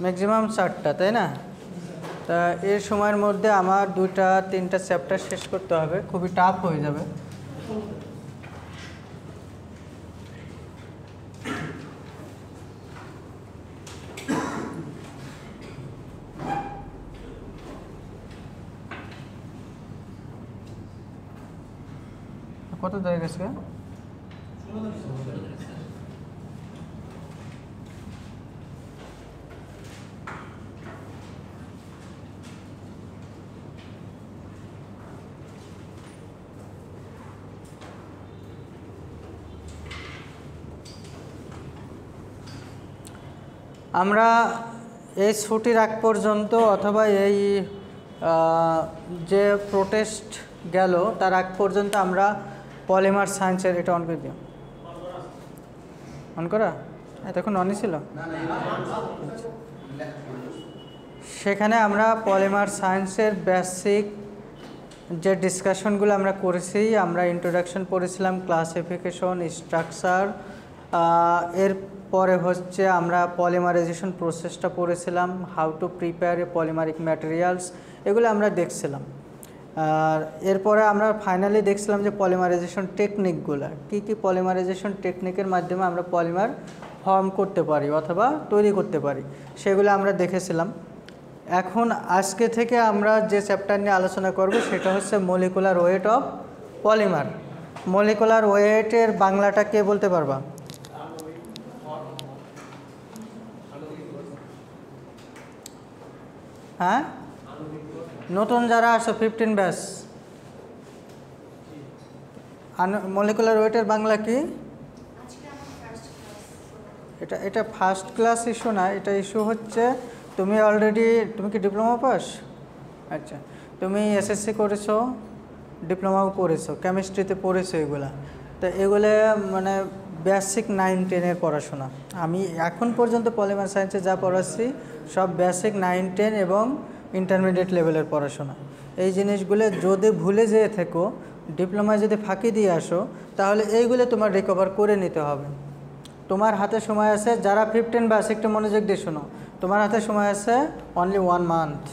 Maximum 4টা, তাই না? তা এর সময়ের মধ্যে আমার 2-3টা চ্যাপ্টার শেষ করতে হবে, খুবই টাফ হয়ে যাবে। কত দেয় গেছে? আমরা এই ছুটির আগ পর্যন্ত অথবা এই যে প্রোটেস্ট গেল তার আগ পর্যন্ত আমরা পলিমার সায়েন্সের, এটা অন করে দিও, অন করা এতক্ষণ অনই ছিল, সেখানে আমরা পলিমার সায়েন্সের বেসিক যে ডিসকাশনগুলো আমরা করেছি, আমরা ইন্ট্রোডাকশন পড়েছিলাম, ক্লাসিফিকেশন, স্ট্রাকচার, এরপরে হচ্ছে আমরা পলিমারাইজেশন প্রসেসটা পড়েছিলাম, how to prepare a polymeric materials, এগুলো আমরা দেখছিলাম। আর এরপরে আমরা ফাইনালি দেখছিলাম যে পলিমারাইজেশন টেকনিকগুলো কী কী, পলিমারাইজেশন টেকনিকের মাধ্যমে আমরা পলিমার ফর্ম করতে পারি অথবা তৈরি করতে পারি, সেগুলো আমরা দেখেছিলাম। এখন আজকে থেকে আমরা যে চ্যাপ্টার নিয়ে আলোচনা করব সেটা হচ্ছে molecular weight of polymer. Molecular ওয়েটের বাংলাটা কে বলতে পারবা? হ্যাঁ, নতুন যারা আসো 15 ব্যাচ, মলিকুলার ওয়েটের বাংলা কি? এটা ফার্স্ট ক্লাস ইস্যু না, এটা ইস্যু হচ্ছে তুমি অলরেডি, তুমি কি ডিপ্লোমা পাস? আচ্ছা, তুমি এসএসসি করেছো, ডিপ্লোমাও করেছো, কেমিস্ট্রিতে পড়েছো এগুলা, তো এগুলো মানে বেসিক 9-10-এর পড়াশোনা। আমি এখন পর্যন্ত পলিমার সায়েন্সে যা পড়াচ্ছি সব বেসিক 9-10 এবং ইন্টারমিডিয়েট লেভেলের পড়াশোনা। এই জিনিসগুলো যদি ভুলে যেয়ে থেকো, ডিপ্লোমায় যদি ফাঁকি দিয়ে আসো, তাহলে এইগুলো তোমার রিকভার করে নিতে হবে। তোমার হাতে সময় আছে, যারা 15 ব্যাচ একটু মনোযোগ দিয়ে শোনো, তোমার হাতে সময় আছে অনলি 1 মান্থ।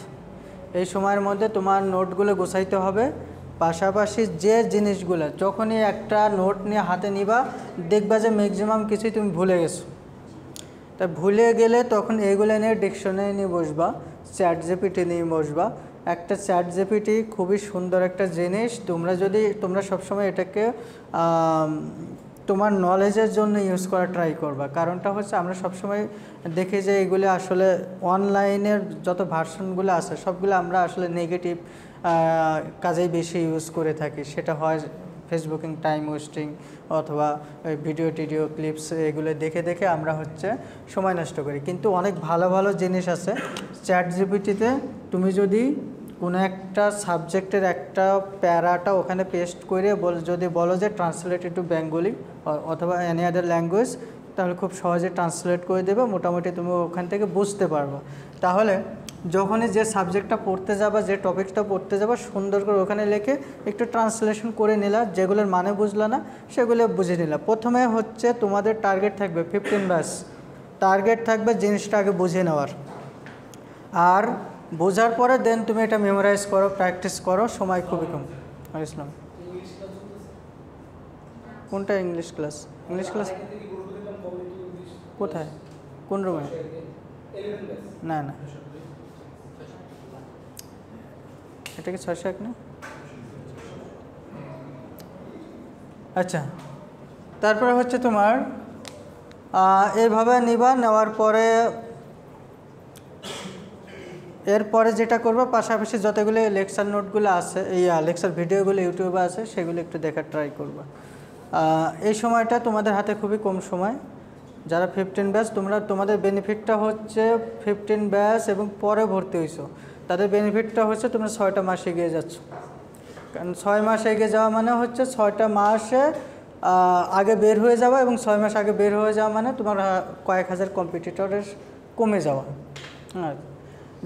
এই সময়ের মধ্যে তোমার নোটগুলো গোছাইতে হবে, পাশাপাশি যে জিনিসগুলো যখনই একটা নোট নিয়ে হাতে নিবা দেখবা যে ম্যাক্সিমাম কিছুই তুমি ভুলে গেছো। তা ভুলে গেলে তখন এইগুলো নিয়ে ডিকশনারি নিয়ে বসবা, চ্যাট জিপিটি নিয়ে বসবা। একটা চ্যাট জিপিটি খুবই সুন্দর একটা জিনিস, তোমরা সবসময় এটাকে তোমার নলেজের জন্য ইউজ করা ট্রাই করবা। কারণটা হচ্ছে আমরা সবসময় দেখি যে এগুলো আসলে অনলাইনের যত ভার্সনগুলো আছে সবগুলো আমরা আসলে নেগেটিভ কাজেই বেশি ইউজ করে থাকি। সেটা হয় ফেসবুকিং, টাইম ওয়েস্টিং, অথবা ভিডিও টিডিও ক্লিপস, এগুলো দেখে দেখে আমরা হচ্ছে সময় নষ্ট করি। কিন্তু অনেক ভালো ভালো জিনিস আছে চ্যাট জিপিটিতে। তুমি যদি কোনো একটা সাবজেক্টের একটা প্যারাটা ওখানে পেস্ট করে যদি বলো যে ট্রান্সলেট টু বেঙ্গলি অথবা এনি আদার ল্যাঙ্গুয়েজ, তাহলে খুব সহজে ট্রান্সলেট করে দেবে, মোটামুটি তুমি ওখান থেকে বুঝতে পারবে। তাহলে যখনই যে সাবজেক্টটা পড়তে যাবা, যে টপিকটা পড়তে যাবা, সুন্দর করে ওখানে লিখে একটু ট্রান্সলেশন করে নিলা, যেগুলোর মানে বুঝলা না সেগুলো বুঝে নিলা। প্রথমে হচ্ছে তোমাদের টার্গেট থাকবে 15 ব্যাচ, টার্গেট থাকবে জিনিসটা আগে বুঝে নেওয়ার, আর বোঝার পরে দেন তুমি এটা মেমোরাইজ করো, প্র্যাকটিস করো, সময় খুবই কম। ইসলাম কোনটা ইংলিশ ক্লাস? ইংলিশ ক্লাস কোথায়, কোন রুমে? না না, এটা কি 601 না? আচ্ছা, তারপরে হচ্ছে তোমার এইভাবে নিবা, নেওয়ার পরে এরপরে যেটা করবো, পাশাপাশি যতগুলো লেকচার নোটগুলো আছে, এই লেকচার ভিডিওগুলো ইউটিউবে আছে, সেগুলো একটু দেখার ট্রাই করবা। এই সময়টা তোমাদের হাতে খুবই কম সময়। যারা 15 ব্যাচ, তোমাদের বেনিফিটটা হচ্ছে 15 ব্যাচ এবং পরে ভর্তি হয়েছো, তাদের বেনিফিটটা হচ্ছে তোমরা 6টা মাস এগিয়ে যাচ্ছ। কারণ 6 মাস এগিয়ে যাওয়া মানে হচ্ছে 6টা মাসে আগে বের হয়ে যাওয়া, এবং 6 মাস আগে বের হয়ে যাওয়া মানে তোমার কয়েক হাজার কম্পিটিটরের কমে যাওয়া। হ্যাঁ,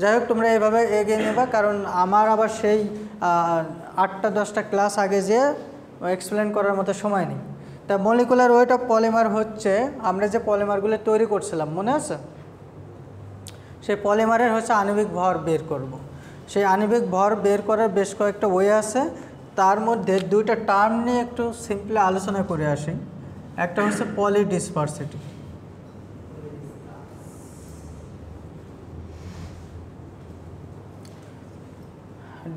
যাই হোক, তোমরা এইভাবে এগিয়ে নেবা। কারণ আমার আবার সেই 8টা-10টা ক্লাস আগে যেয়ে এক্সপ্লেন করার মতো সময় নেই। তা মলিকুলার ওয়েট অফ পলিমার হচ্ছে আমরা যে পলিমারগুলো তৈরি করছিলাম, মনে আছে? সেই পলিমারের হচ্ছে আণবিক ভর বের করব। সেই আণবিক ভর বের করার বেশ কয়েকটা ওয়ে আছে, তার মধ্যে দুইটা টার্ম নিয়ে একটু সিম্পলি আলোচনা করে আসি। একটা হচ্ছে পলিডিসপারসিটি।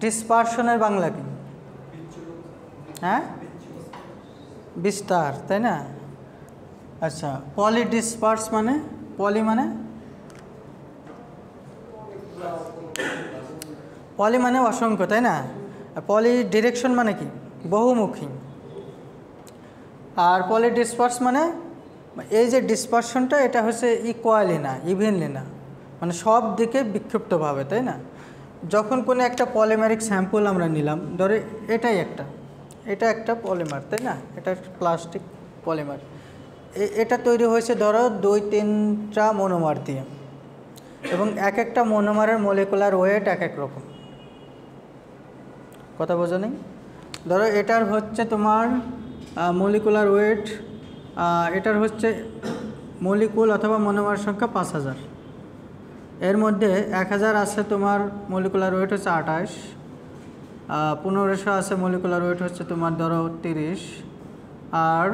ডিসপারশনের বাংলা কি? হ্যাঁ, বিস্তার, তাই না? আচ্ছা, পলিডিসপার্স মানে, পলি মানে, পলি মানে অসংখ্য, তাই না? পলি ডিরেকশন মানে কি? বহুমুখী। আর পলিডিসপার্স মানে এই যে ডিসপারশনটা, এটা হচ্ছে ইকুয়ালি না, ইভেনলি না, মানে সব দিকে বিক্ষিপ্তভাবে, তাই না? যখন কোনো একটা পলিমারিক স্যাম্পল আমরা নিলাম, ধরে এটা একটা পলিমার, তাই না? এটা প্লাস্টিক পলিমার। এটা তৈরি হয়েছে ধরো 2-3টা মনোমার দিয়ে, এবং এক একটা মনোমারের মলিকুলার ওয়েট এক এক রকম। কথা বোঝো নেই? ধরো এটার হচ্ছে তোমার মলিকুলার ওয়েট, এটার হচ্ছে মলিকুল অথবা মনোমার সংখ্যা 5000। এর মধ্যে 1000 আছে তোমার মলিকুলার ওয়েট হচ্ছে 28, 1500 আছে মলিকুলার ওয়েট হচ্ছে তোমার ধরো 30, আর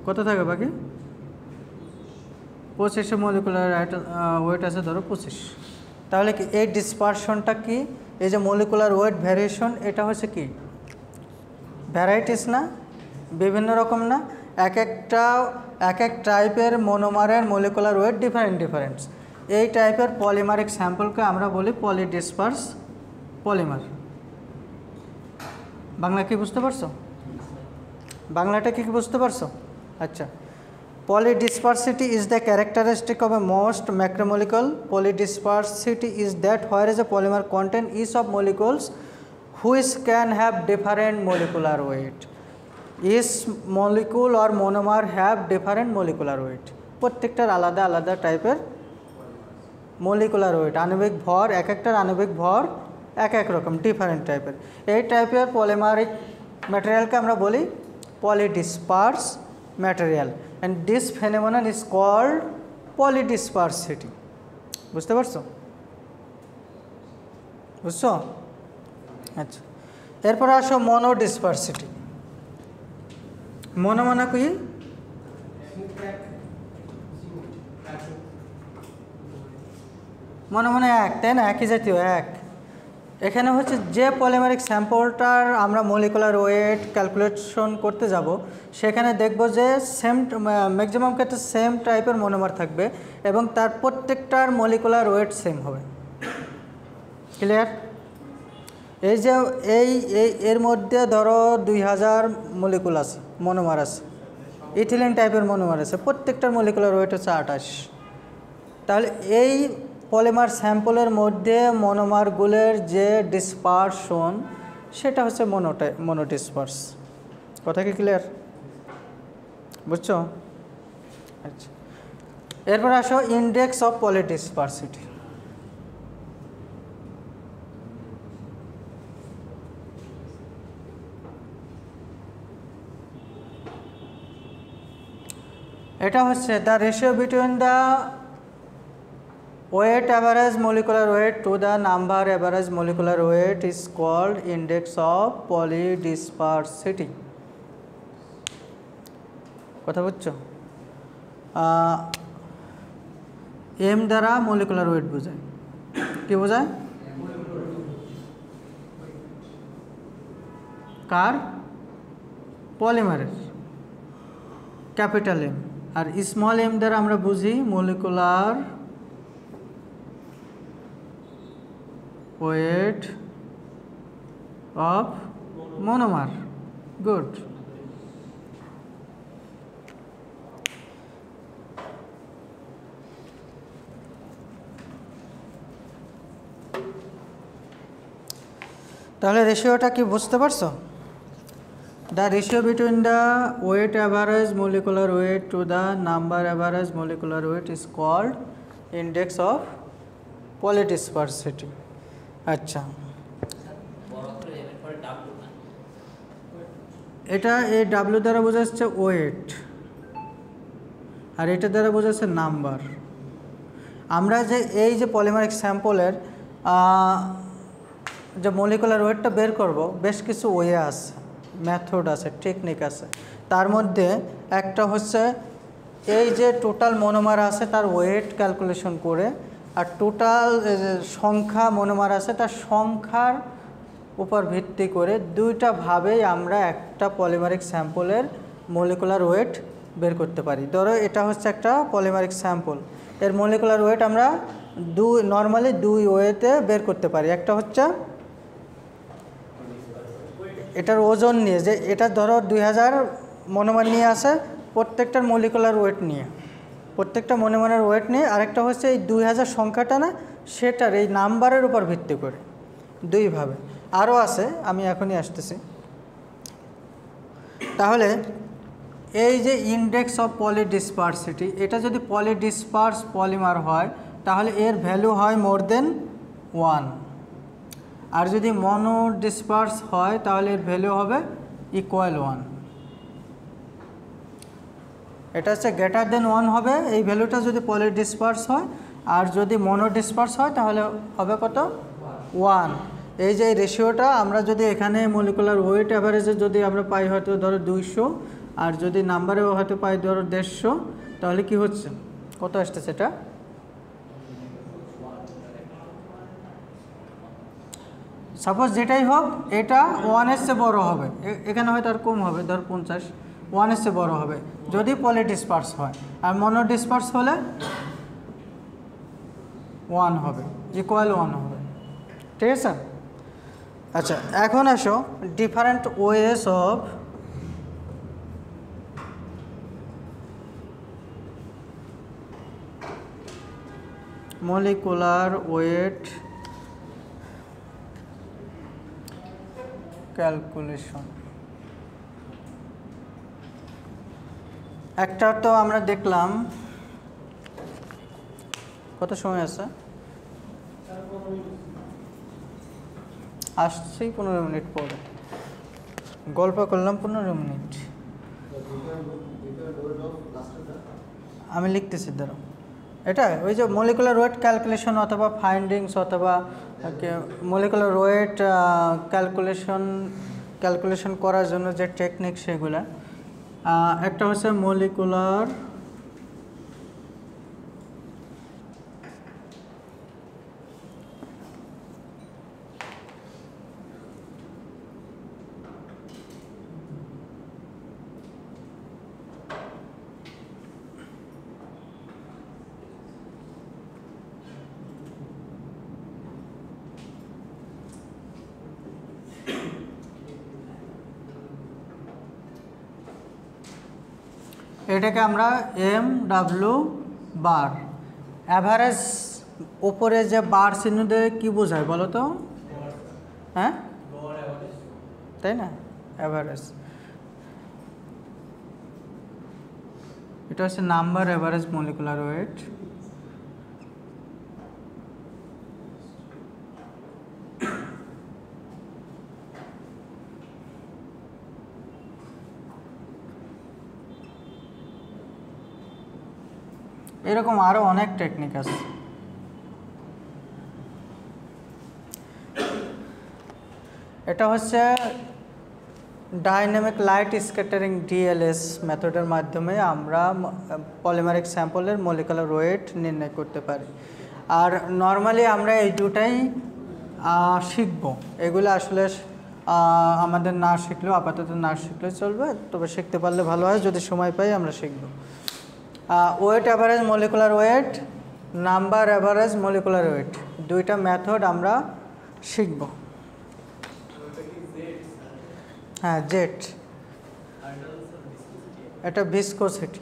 কত থাকে বাকি? 25 মলিকুলার ওয়েট আছে ধরো 25। তাহলে কি এই ডিসপারশনটা কি? এই যে মলিকুলার ওয়েট ভ্যারিয়েশন, এটা হচ্ছে কি ভ্যারাইটিস না, বিভিন্ন রকম না? এক এক টাইপের মনোমারের মলিকুলার ওয়েট ডিফারেন্ট। এই টাইপের পলিমারিক স্যাম্পলকে আমরা বলি পলিডিসপার্স পলিমার। বাংলা কি বুঝতে পারছো? বাংলাটা কি বুঝতে পারছো? আচ্ছা, polydispersity is the characteristic of a most macromolecule. Polydispersity is that whereas a polymer contain each of molecules which can have different molecular weight. Each molecule or monomer have different molecular weight. প্রত্যেকটার আলাদা আলাদা টাইপের molecular weight, আণবিক ভর, এক একটার আণবিক ভর এক এক রকম, ডিফারেন্ট টাইপের। এই টাইপের পলিমারিক ম্যাটেরিয়ালকে আমরা বলি polydisperse material, and this phenomenon is called polydispersity. বুঝতে পারছো? বুঝছো? আচ্ছা, এরপর আসো মনোডিসপারসিটি। মনো মানে কি? মনে মনে এক, তাই না? একই জাতীয় এক। এখানে হচ্ছে যে পলিমারিক স্যাম্পলটার আমরা মলিকুলার ওয়েট ক্যালকুলেশন করতে যাব, সেখানে দেখব যে ম্যাক্সিমাম ক্ষেত্রে সেম টাইপের মনোমার থাকবে এবং তার প্রত্যেকটার মলিকুলার ওয়েট সেম হবে। ক্লিয়ার? এই যে এর মধ্যে ধরো 2000 মলিকুল আছে, মনোমার আছে, ইথিলিন টাইপের মনোমার আছে, প্রত্যেকটার মলিকুলার ওয়েট হচ্ছে 28। তাহলে এই পলিমার স্যাম্পলের মধ্যে মনোমারগুলোর যে ডিসপারশন, সেটা হচ্ছে মনোডিসপার্স। কথা কি ক্লিয়ার? বুঝছো? আচ্ছা, এরপর আসো ইন্ডেক্স অফ পলিডিসপারসিটি। এটা হচ্ছে the ratio between the weight average molecular weight to the number average molecular weight is called index of polydispersity. কথা বুঝছো? এম দ্বারা মলিকুলার ওয়েট বোঝায়। কি বোঝায়? কার? পলিমারের, ক্যাপিটাল এম। আর স্মল এম দ্বারা আমরা বুঝি molecular weight of monomer. Good. তাহলে রেশিওটা কি বুঝতে পারছো? The ratio between the weight average molecular weight to the number average molecular weight is called index of polydispersity. আচ্ছা, এটা এই ডাব্লিউ দ্বারা বোঝাচ্ছে ওয়েট, আর এটা দ্বারা বোঝাচ্ছে নাম্বার। আমরা যে এই যে পলিমারিক স্যাম্পলের যে মলিকুলার ওয়েটটা বের করব, বেশ কিছু ওয়ে আছে, মেথড আছে, টেকনিক আছে। তার মধ্যে একটা হচ্ছে এই যে টোটাল মনোমার আছে তার ওয়েট ক্যালকুলেশন করে, আর টোটাল সংখ্যা মনোমার আছে তার সংখ্যার উপর ভিত্তি করে দুইটা ভাবেই আমরা একটা পলিমারিক স্যাম্পলের মলিকুলার ওয়েট বের করতে পারি। ধরো এটা হচ্ছে একটা পলিমারিক স্যাম্পল, এর মলিকুলার ওয়েট আমরা নর্মালি দুই ওয়েতে বের করতে পারি। একটা হচ্ছে এটার ওজন নিয়ে, যে এটা ধরো 2000 মনোমার নিয়ে আসে প্রত্যেকটার মলিকুলার ওয়েট নিয়ে, প্রত্যেকটা মনোমারের ওয়েট নিয়ে। আরেকটা হচ্ছে এই 2000 সংখ্যাটা না, সেটার এই নাম্বারের উপর ভিত্তি করে, দুইভাবে। আরও আছে, আমি এখনই আসতেছি। তাহলে এই যে ইন্ডেক্স অফ পলিডিসপারসিটি, এটা যদি পলিডিসপার্স পলিমার হয় তাহলে এর ভ্যালু হয় মোর দেন 1, আর যদি মনোডিসপার্স হয় তাহলে এর ভ্যালু হবে ইকুয়াল 1। এটা হচ্ছে গ্রেটার দেন 1 হবে এই ভ্যালুটা যদি পলিডিসপার্স হয়, আর যদি মনোডিসপার্স হয় তাহলে হবে কত? 1। এই যে রেশিওটা আমরা যদি এখানে মলিকুলার ওয়েট অ্যাভারেজে যদি আমরা পাই হয়তো ধরো 200, আর যদি নাম্বারেও হয়তো পাই ধরো 150, তাহলে কি হচ্ছে, কত আসতেছে এটা? সাপোজ যেটাই হোক এটা 1-এর চেয়ে বড় হবে, এখানে হয়তো আর কম হবে, ধর 50, 1-এর চেয়ে বড় হবে যদি পলিডিসপার্স হয়, আর মনোডিসপার্স হলে 1 হবে, ইকুয়াল 1 হবে। ঠিক আছে? আচ্ছা, এখন আসো different ways of molecular weight calculation. একটা তো আমরা দেখলাম, কত সময় আছে? আসছি 15 মিনিট পরে, গল্প করলাম 15 মিনিট। আমি লিখতেছি, ধরো এটা ওই যে মলিকুলার ওয়েট ক্যালকুলেশন অথবা ফাইন্ডিংস অথবা মলিকুলার ওয়েট ক্যালকুলেশন করার জন্য যে টেকনিক, সেগুলা একটা হচ্ছে মলিকুলার এটাকে আমরা MW বার, অ্যাভারেজ উপরে যে বার চিহ্ন দিয়ে কী বোঝায় বলো তো? হ্যাঁ, তাই না? অ্যাভারেজ, এটা হচ্ছে নাম্বার অ্যাভারেজ মলিকুলার ওয়েট। এরকম আরও অনেক টেকনিক আছে। এটা হচ্ছে ডাইনামিক লাইট স্ক্যাটারিং DLS মেথডের মাধ্যমে আমরা পলিমারিক স্যাম্পলের মলিকুলার ওয়েট নির্ণয় করতে পারি। আর নর্মালি আমরা এই দুটাই শিখব, এগুলো আসলে আমাদের না শিখলেও, আপাতত না শিখলে চলবে, তবে শিখতে পারলে ভালো হয়, যদি সময় পাই আমরা শিখব। Weight average molecular weight, number average molecular weight, দুইটা মেথড আমরা শিখব। হ্যাঁ, জেট, এটা ভিসকোসিটি।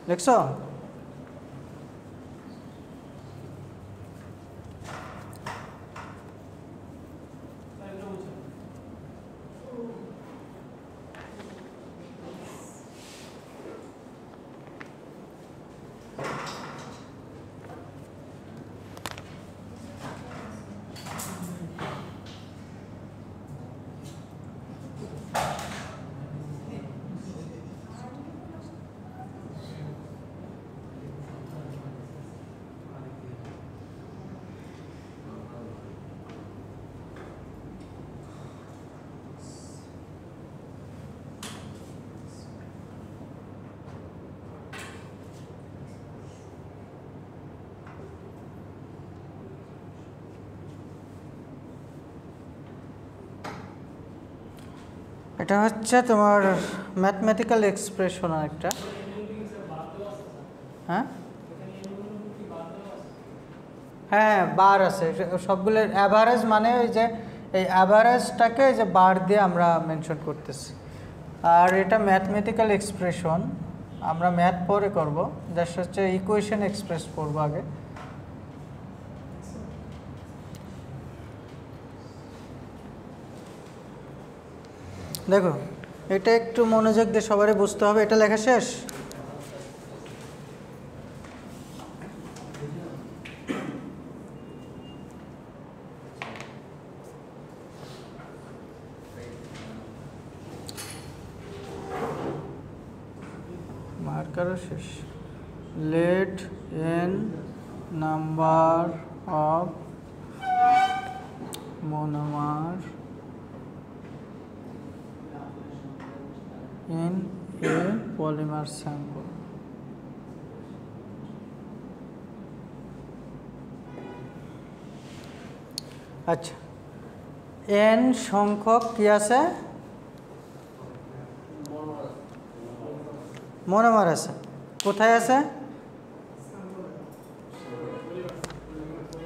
দেখছো? এটা হচ্ছে তোমার ম্যাথমেটিক্যাল এক্সপ্রেশন একটা। হ্যাঁ হ্যাঁ বার আছে, সবগুলোর অ্যাভারেজ, মানে ওই যে এই অ্যাভারেজটাকে যে বার দিয়ে আমরা মেনশন করতেছি। আর এটা ম্যাথমেটিক্যাল এক্সপ্রেশন, আমরা ম্যাথ পরে করব, জাস্ট হচ্ছে ইকুয়েশন এক্সপ্রেস করবো আগে। দেখো এটা একটু মনোযোগ দিয়ে সবারই বুঝতে হবে। এটা লেখা শেষ? মার্কারও শেষ। Let N number of monomer in a polymer sample. আচ্ছা, n সংখ্যক কি আছে? মনোমার আছে। কোথায় আছে?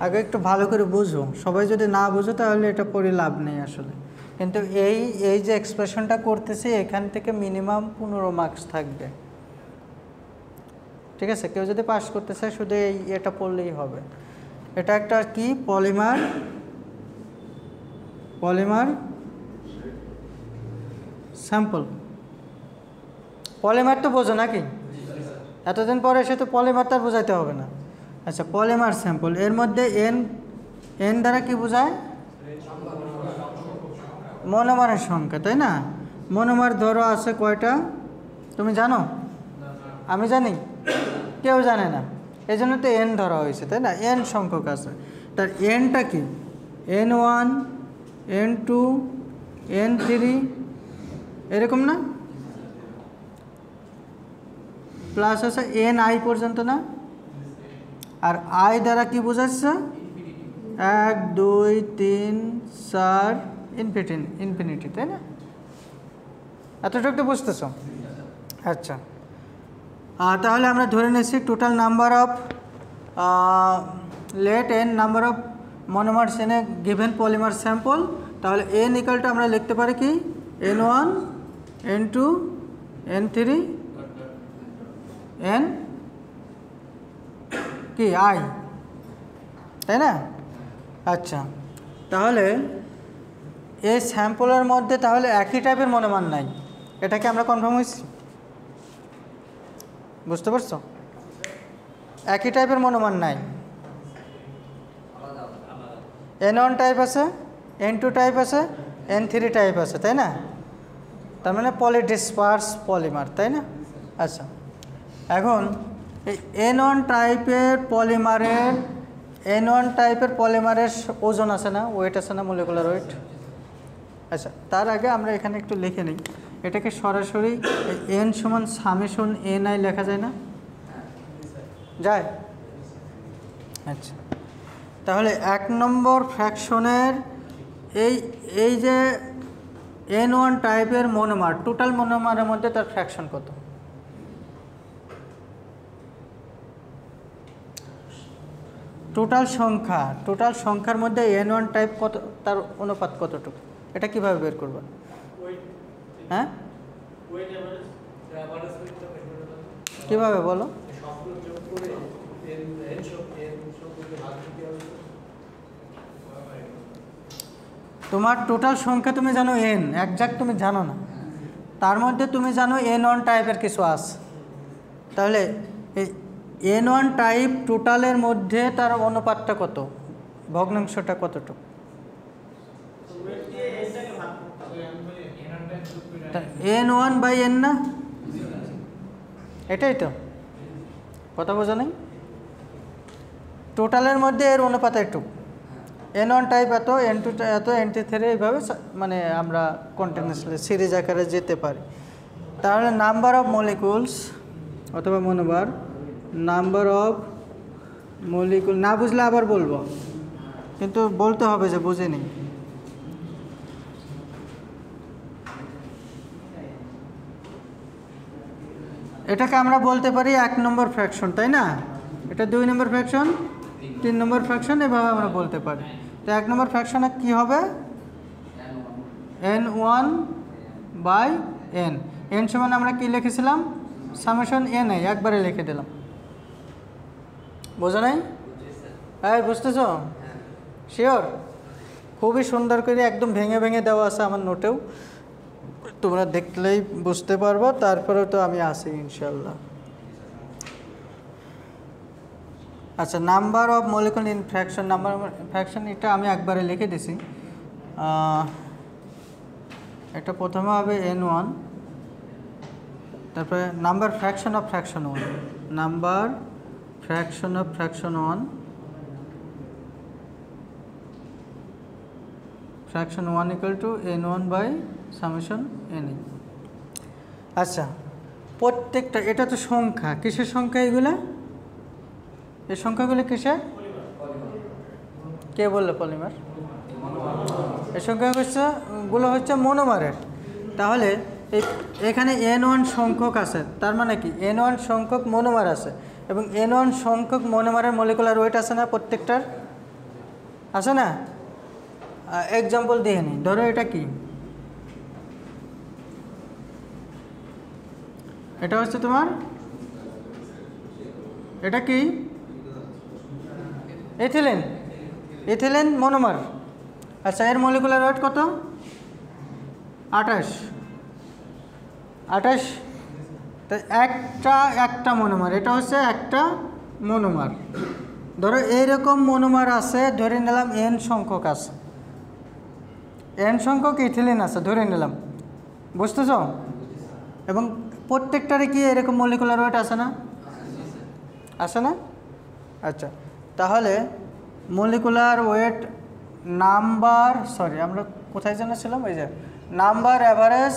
আগে একটু ভালো করে বুঝো, সবাই যদি না বুঝো তাহলে এটা পড়ে লাভ নেই আসলে। কিন্তু এই যে এক্সপ্রেশনটা করতেছি এখান থেকে মিনিমাম 15 মার্কস থাকবে, ঠিক আছে? কেউ যদি পাস করতে চায় শুধু এটা পড়লেই হবে। এটা একটা কি? Polymer sample. পলিমার তো বোঝো নাকি? এতদিন পরে এসে তো পলিমার তার বোঝাইতে হবে না। আচ্ছা, পলিমার স্যাম্পল, এর মধ্যে এন দ্বারা কি বোঝায়? মনোমারের সংখ্যা, তাই না? মনোমার ধরো আছে কয়টা তুমি জানো? আমি জানি? কেউ জানে না, এই জন্য তো এন ধরা হয়েছে, তাই না? এন সংখ্যক আছে, তার এনটা কি? N1 N2 N3 এরকম না? প্লাস আছে Ni পর্যন্ত না? আর আই দ্বারা কি বোঝাচ্ছে? 1 2 3 4 ইনফিনিটি, তাই না? এতটুকু তো বুঝতেছ? আচ্ছা, তাহলে আমরা ধরে নিচ্ছি total number of let N number of monomers in a given polymer sample. তাহলে এন ইকুয়ালটা আমরা লিখতে পারি কি? N1 N2 N3 N কি আই, তাই না? আচ্ছা, তাহলে এই স্যাম্পলের মধ্যে তাহলে একই টাইপের মনোমান নাই, এটাকে আমরা কনফার্ম হয়েছি? বুঝতে পারছো? একই টাইপের মনোমান নাই। N1 টাইপ আছে, N2 টাইপ আছে, N3 টাইপ আছে, তাই না? তার মানে পলিডিসপার্স পলিমার, তাই না? আচ্ছা, এখন এই N1 টাইপের পলিমারের ওজন আছে না, ওয়েট আছে না, মলিকুলার ওয়েট? আচ্ছা, তার আগে আমরা এখানে একটু লিখে নিই, এটাকে সরাসরি n সমান সামেশন ni লেখা যায় না? যায়? আচ্ছা, তাহলে 1 নম্বর ফ্র্যাকশনের এই যে N1 টাইপের মনোমার, টোটাল মনোমারের মধ্যে তার ফ্র্যাকশন কত? টোটাল সংখ্যার মধ্যে N1 টাইপ কত, তার অনুপাত কতটুকু? এটা কিভাবে বের করব? হ্যাঁ, কিভাবে বলো? তোমার টোটাল সংখ্যা তুমি জানো n, একজ্যাক্ট তুমি জানো না, তার মধ্যে তুমি জানো N1 টাইপের কিছু আছে, তাহলে এই N1 টাইপ টোটালের মধ্যে তার অনুপাতটা কত, ভগ্নাংশটা কতটুকু? N1 বাই n না? এটাই তো কথা বোঝা নেই? টোটালের মধ্যে এর অনুপাত একটু, N1 টাইপ এত, N2 এত, N3 এইভাবে মানে আমরা কন্টিনিউয়াসলি সিরিজ আকারে যেতে পারি। তাহলে নাম্বার অফ মলিকুলস অথবা মনোমার, নাম্বার অফ মলিকুল, না বুঝলে আবার বলবো, কিন্তু বলতে হবে যে বুঝে নিই। এটাকে আমরা বলতে পারি 1 নম্বর ফ্র্যাকশন, তাই না? এটা 2 নম্বর ফ্র্যাকশন, 3 নম্বর ফ্র্যাকশন, এভাবে আমরা বলতে পারি। তো 1 নম্বর ফ্র্যাকশনে কি হবে? n1/n। n সমান আমরা কি লিখেছিলাম? সামেশন n একবারে লিখে দিলাম। বোঝো নাই? হ্যাঁ, বুঝতেছ? শিওর? খুবই সুন্দর করে একদম ভেঙে ভেঙে দেওয়া আছে আমার নোটেও, তোমরা দেখলেই বুঝতে পারবো। তারপরেও তো আমি আছি ইনশাল্লাহ। আচ্ছা, number of molecule in fraction, number of fraction এটা আমি একবারে লিখে দিছি। এটা প্রথমে হবে n1, তারপরে number fraction of fraction 1, number fraction of fraction 1, fraction 1 equal to n1/summation n। আচ্ছা, প্রত্যেকটা, এটা তো সংখ্যা, কিসের সংখ্যা এগুলা? এই সংখ্যাগুলো কিসের? কে বললো পলিমার? এই সংখ্যাগুলো হচ্ছে মনোমারের। তাহলে এখানে n1 সংখ্যক আছে, তার মানে কি n1 সংখ্যক মনোমার আছে, এবং n1 সংখ্যক মনোমারের মলিকুলার ওয়েট আছে না প্রত্যেকটার? আছে না? এক্সাম্পল দিয়ে নিই। ধরো এটা কি? এটা হচ্ছে তোমার, এটা কি? Ethylene, ethylene monomer. আচ্ছা, এর মলিকুলার ওয়েট কত? 28। তো একটা মনোমার, এটা হচ্ছে একটা মনোমার। ধরো এইরকম মনোমার আছে, ধরে নিলাম n সংখ্যক আছে, n সংখ্যক ইথিলিন আছে ধরে নিলাম, বুঝতেছ? এবং প্রত্যেকটারে কি এরকম মলিকুলার ওয়েট আছে না? আছে না? আচ্ছা, তাহলে মলিকুলার ওয়েট নাম্বার, সরি আমরা কোথায় জানাছিলাম? এই যে নাম্বার অ্যাভারেজ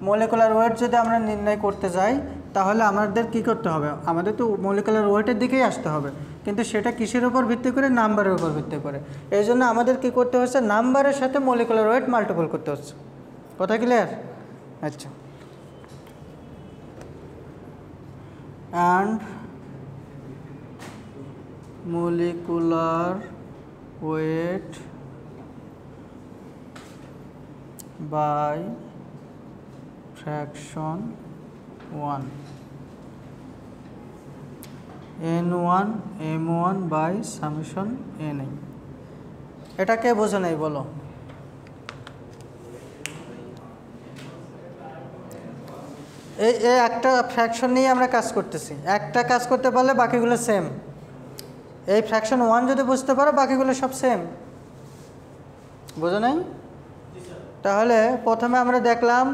মলিকুলার ওয়েট যদি আমরা নির্ণয় করতে যাই, তাহলে আমাদের কি করতে হবে? আমাদের তো মলিকুলার ওয়েটের দিকেই আসতে হবে, কিন্তু সেটা কিসের উপর ভিত্তি করে? নাম্বারের উপর ভিত্তি করে। এই জন্য আমাদের কী করতে হচ্ছে? নাম্বারের সাথে মলিকুলার ওয়েট মাল্টিপল করতে হচ্ছে। কথা ক্লিয়ার? আচ্ছা, and molecular weight by fraction 1, n1 m1 by summation n। এটা কে বোঝো নাই বলো? এই একটা ফ্র্যাকশন নিয়ে আমরা কাজ করতেছি, একটা কাজ করতে পারলে বাকিগুলো সেম। এই ফ্র্যাকশন 1 যদি বুঝতে পারো, বাকিগুলো সব সেম। বোঝো নাই? তাহলে প্রথমে আমরা দেখলাম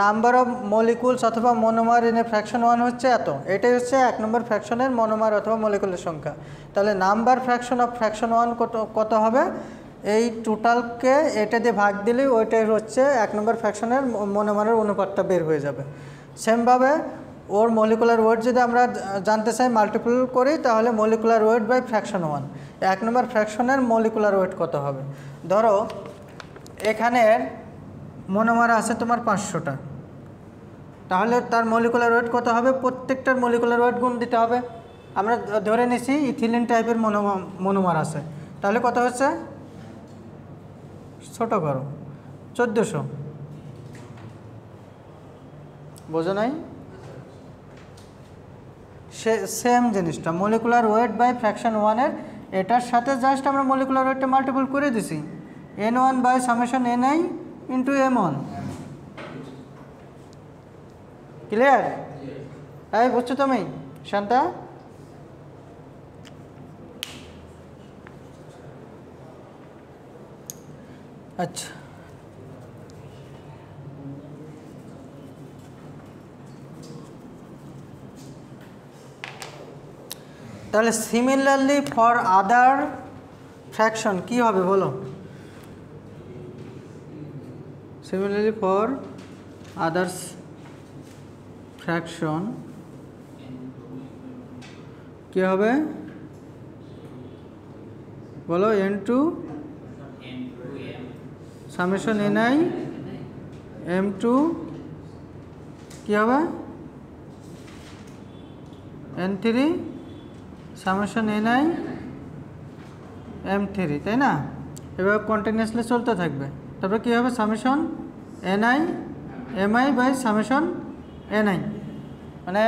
নাম্বার অফ মলিকুলস অথবা মনোমার ইন এ ফ্র্যাকশন 1 হচ্ছে এত। এটাই হচ্ছে 1 নম্বর ফ্র্যাকশনের মনোমার অথবা মলিকুলের সংখ্যা। তাহলে নাম্বার ফ্র্যাকশন অফ ফ্র্যাকশন 1 কত হবে? এই টোটালকে এটা দিয়ে ভাগ দিলেই ওইটাই হচ্ছে 1 নম্বর ফ্র্যাকশনের মনোমারের অনুপাতটা বের হয়ে যাবে। সেমভাবে ওর মলিকুলার ওয়েট যদি আমরা জানতে চাই, মাল্টিপল করি, তাহলে molecular weight by fraction 1, 1 number ফ্র্যাকশনের মলিকুলার ওয়েট কত হবে? ধরো এখানের মনোমার আছে তোমার 500টা, তাহলে তার মলিকুলার ওয়েট কত হবে? প্রত্যেকটার মলিকুলার ওয়েট গুণ দিতে হবে। আমরা ধরে নিছি ইথিলিন টাইপের মনোমার আছে, তাহলে কত হচ্ছে? ছোট করো, 1400। বোঝো নাই? সেম জিনিসটা মলিকুলার ওয়েট বাই ফ্র্যাকশন 1-এর, এটার সাথে জাস্ট আমরা মলিকুলার ওয়েটটা মাল্টিপল করে দিছি, n1 by summation ni into m1। Clear? এই বুঝছো তুমি শান্তা? আচ্ছা, তাহলে সিমিলারলি ফর আদার ফ্র্যাকশন কি হবে বলো? সিমিলারলি ফর আদার্স ফ্র্যাকশন কি হবে বলো? n2 সামেশন ni m2 কি হবে? N3 সামেশন Ni M3, তাই না? এভাবে কন্টিনিউয়াসলি চলতে থাকবে। তারপর কী হবে? Summation Ni Mi by summation Ni। মানে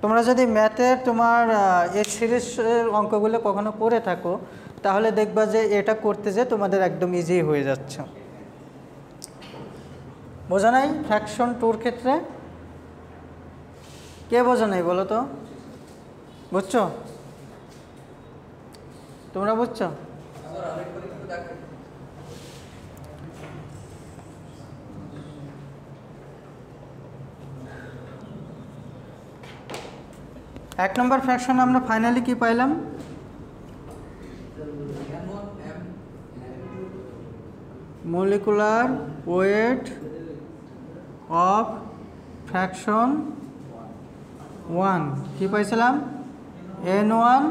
তোমরা যদি ম্যাথের তোমার এই সিরিজের অঙ্কগুলো কখনো করে থাকো তাহলে দেখবা যে এটা করতে যে তোমাদের একদম ইজি হয়ে যাচ্ছে। বোঝা নাই ফ্র্যাকশন টুর ক্ষেত্রে? কে বোঝা নাই বলো তো? বুঝছো? তোমরা বুঝছো? এক নম্বর ফ্র্যাকশন আমরা ফাইনালি কি পাইলাম? মলিকুলার ওয়েট অফ ফ্র্যাকশন 1 কি পাইছিলাম? N1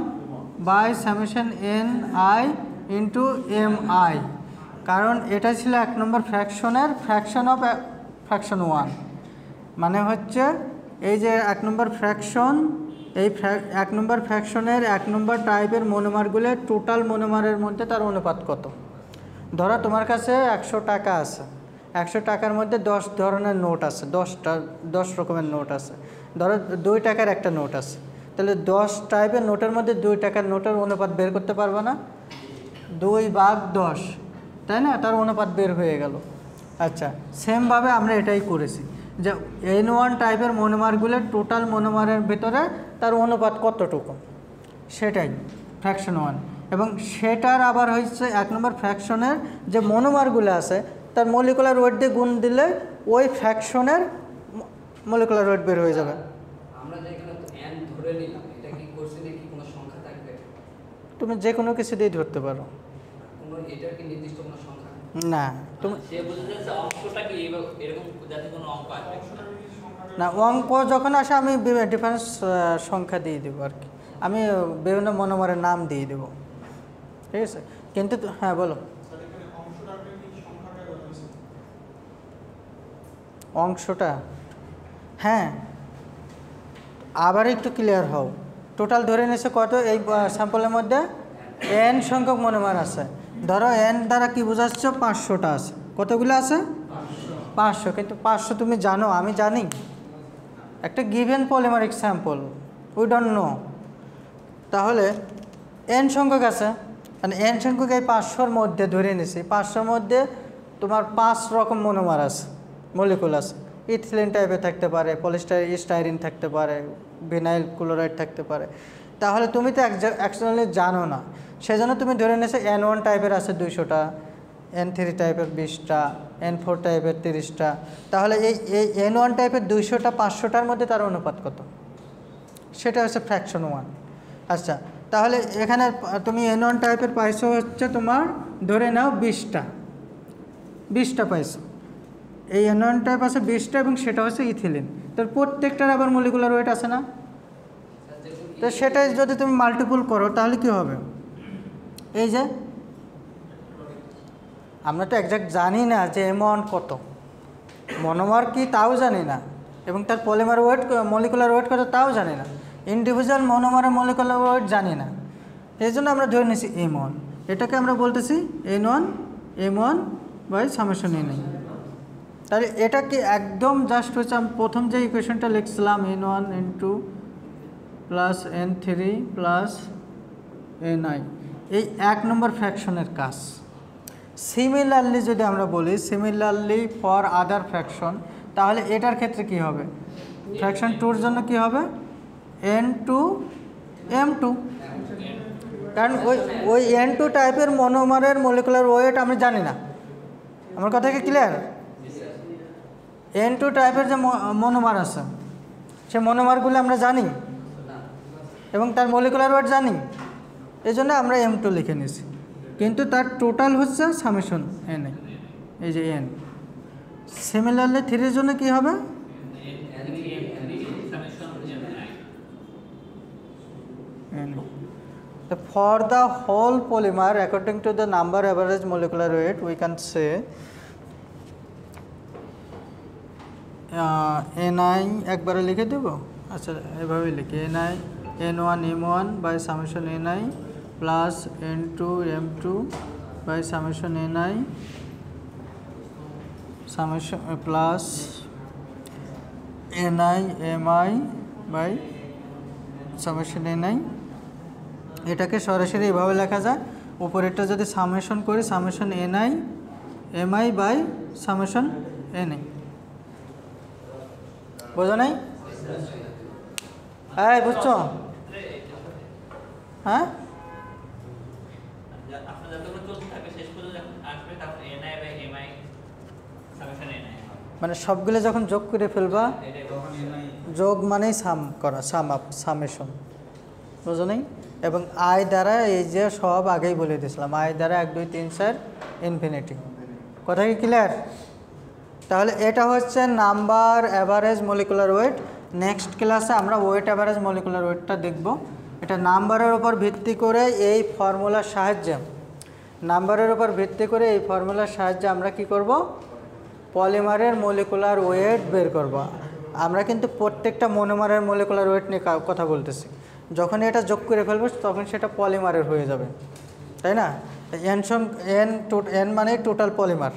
by summation Ni into Mi, কারণ এটা ছিল এক নম্বর ফ্র্যাকশনের ফ্র্যাকশন অফ ফ্র্যাকশন 1। মানে হচ্ছে এই যে এক নম্বর ফ্র্যাকশন, এই এক নম্বর ফ্র্যাকশনের এক নম্বর টাইপের মনোমারগুলো টোটাল মনোমারের মধ্যে তার অনুপাত কত। ধরো তোমার কাছে 100 টাকা আছে, 100 টাকার মধ্যে 10 ধরনের নোট আছে, 10 রকমের নোট আছে। ধরো 2 টাকার একটা নোট আছে, তাহলে 10 টাইপের নোটের মধ্যে 2 টাকার নোটের অনুপাত বের করতে পারবে না? 2/10, তাই না? তার অনুপাত বের হয়ে গেল। আচ্ছা, সেমভাবে আমরা এটাই করেছি যে N1 টাইপের মনোমারগুলোর টোটাল মনোমারের ভিতরে তার অনুপাত কতটুকু, সেটাই ফ্র্যাকশন 1। এবং সেটার আবার হচ্ছে এক নম্বর ফ্র্যাকশনের যে মনোমারগুলো আছে তার মলিকুলার ওয়েট দিয়ে গুণ দিলে ওই ফ্র্যাকশনের মলিকুলার ওয়েট বের হয়ে যাবে। আমরা যেখানে n ধরে নিলাম, এটা কি কোশ্চেনে কি কোনো সংখ্যা থাকবে? তুমি যে কোনো কিছু দিয়ে ধরতে পারো। কোনো এটার কি নির্দিষ্ট কোনো সংখ্যা? না, তুমি সে বুঝতে যে অঙ্কটা কি এরকম জাতীয় কোনো অঙ্ক আসবে না, অঙ্ক যখন আসে আমি ডিফারেন্স সংখ্যা দিয়ে দেবো আর কি, আমি বিভিন্ন মনোমারের নাম দিয়ে দেবো, ঠিক আছে? কিন্তু হ্যাঁ বলো। অংশটা হ্যাঁ, আবার একটু ক্লিয়ার হও। টোটাল ধরে নিয়েছে কত এই স্যাম্পলের মধ্যে? n সংখ্যক মনোমার আছে। ধরো n দ্বারা কি বোঝাচ্ছ? 500টা আছে। কতগুলো আছে? 500। কিন্তু 500 তুমি জানো, আমি জানি, একটা given polymeric sample, we don't know. তাহলে n সংখ্যক আছে, মানে n সংখ্যক এই 500-র মধ্যে ধরে নিছি, 500-র মধ্যে তোমার 5 রকম মনোমার আছে, মলিকুল আছে। ইথিলিন টাইপের থাকতে পারে, পলিস্টাইরিন থাকতে পারে, ভিনাইল ক্লোরাইড থাকতে পারে। তাহলে তুমি তো অ্যাকচুয়ালি জানো না, সেজন্য তুমি ধরে নিয়েছো N1 টাইপের আছে 200টা, N3 টাইপের 20টা, N4 টাইপের 30টা। তাহলে এই N1 টাইপের 200টা 500টার মধ্যে তার অনুপাত কত? সেটা হচ্ছে ফ্র্যাকশন 1। আচ্ছা, তাহলে এখানে তুমি N1 টাইপের পাইছো হচ্ছে তোমার ধরে নাও 20টা পাইছো। এই N1 টাইপ আছে 20টা এবং সেটা হচ্ছে ইথিলিন। তার প্রত্যেকটার আবার মলিকুলার ওয়েট আছে না? তো সেটাই যদি তুমি মাল্টিপল করো তাহলে কি হবে? এই যে আমরা তো একজ্যাক্ট জানি না যে M1 কত, মনোমার কি তাও জানি না, এবং তার পলিমার ওয়েট মলিকুলার ওয়েট কত তাও জানি না, ইন্ডিভিজুয়াল মনোমারের মলিকুলার ওয়েট জানি না। এই জন্য আমরা ধরে নিয়েছি M1। এটাকে আমরা বলতেছি N1 M1 by summation Ni। তাহলে এটা কি একদম জাস্ট হচ্ছে আমি প্রথম যে ইকুয়েশনটা লিখছিলাম N1 N2 plus N3 plus Ni, এই এক নম্বর ফ্র্যাকশনের কাজ। সিমিলারলি যদি আমরা বলি সিমিলারলি ফর আদার ফ্র্যাকশন, তাহলে এটার ক্ষেত্রে কি হবে? ফ্র্যাকশন 2-র জন্য কি হবে? N2 M2, কারণ ওই N2 টাইপের মনোমারের মলিকুলার ওয়েট আমি জানি না। আমার কথা কি ক্লিয়ার? N2 টাইপের যে মনোমার আছে সে মনোমারগুলো আমরা জানি এবং তার মলিকুলার ওয়েট জানি, এই জন্য আমরা M2 লিখে নিয়েছি। কিন্তু তার টোটাল হচ্ছে সামেশন Ni, এই যে N। সিমিলারলি 3-র জন্য কি হবে? For the whole polymer according to the number average molecular weight we can say Ni একবারে লিখে দেব। আচ্ছা, এভাবে লিখি Ni n1 m1 by summation ni plus n2 m2 by summation ni summation plus ni mi by summation ni। এটাকে সরাসরি এভাবে লেখা যায়, উপরেরটা যদি সামেশন করি summation ni mi by summation ni। বোঝো নাই? হ্যাঁ বুঝছো? হ্যাঁ মানে সবগুলো যখন যোগ করে ফেলবা, যোগ মানেই সাম করা, সাম আপ, সামেশন, বুঝো নাই? এবং আই দ্বারা এই যে সব আগেই বলে দিয়েছিলাম, আই দ্বারা 1 2 3 4 ইনফিনিটি। কথা কি ক্লিয়ার? তাহলে এটা হচ্ছে number average molecular wait. Next ক্লাসে আমরা ওয়েট অ্যাভারেজ মলিকুলার ওয়েটটা দেখব। এটা নাম্বারের উপর ভিত্তি করে এই ফর্মুলার সাহায্যে, আমরা কি করব? পলিমারের মলিকুলার ওয়েট বের করব। আমরা কিন্তু প্রত্যেকটা মনোমারের মলিকুলার ওয়েট নিয়ে কথা বলতেছি। যখন এটা যোগ করে ফেলবো তখন সেটা পলিমারের হয়ে যাবে, তাই না? এন মানে টোটাল পলিমার,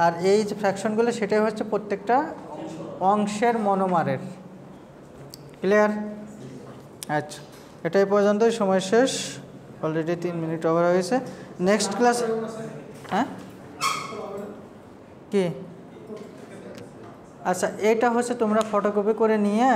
আর এই যে ফ্র্যাকশনগুলো সেটাই হচ্ছে প্রত্যেকটা অংশের মনোমারের। ক্লিয়ার? আচ্ছা, এটাই পর্যন্তই, সময় শেষ, অলরেডি 3 মিনিট ওভার হয়েছে। নেক্সট ক্লাস, হ্যাঁ কি? আচ্ছা, এটা হচ্ছে তোমরা ফটোকপি করে নিয়ে